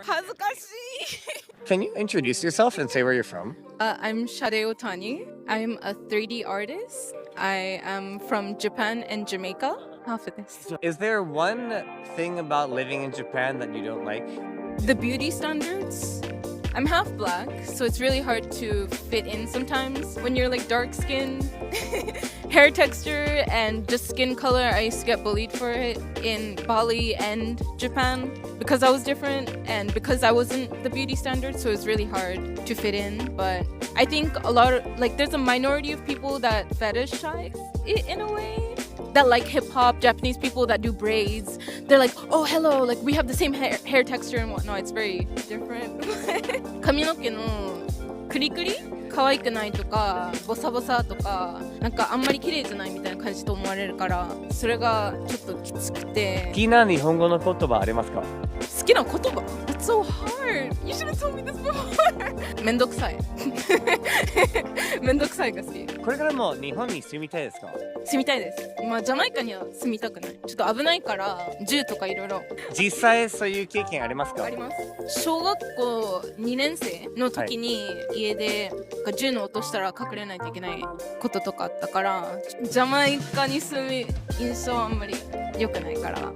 恥ずかしい Can you introduce yourself and say where you're from? I'm Shade Otani. I'm a 3D artist. I am from Japan and Jamaica. Half of this. Is there one thing about living in Japan that you don't like? The beauty standards. I'm half black, so it's really hard to fit in sometimes. When you're like dark skin, hair texture and just skin color, I used to get bullied for it in Bali and Japan because I was different and because I wasn't the beauty standard, so it's really hard to fit in. But I think a lot of there's a minority of people that fetishize it in a way. That like hip hop, Japanese people that do braids. They're like, oh hello, like we have the same hair texture and whatnot. It's very different. 髪の毛のクリクリ可愛くないとかボサボサとかなんかあんまり綺麗じゃないみたいな感じと思われるからそれがちょっときつくて。好きな日本語の言葉ありますか？好きな言葉 That's so hard. You should have told me this before. めんどくさい。めんどくさいが好き。これからも日本に住みたいですか？住みたいです。まあジャマイカには住みたくない。ちょっと危ないから銃とかいろいろ。実際そういう経験ありますか？あります。小学校2年生の時に家で銃の音したら隠れないといけないこととかあったから、ジャマイカに住む印象はあんまり良くないから。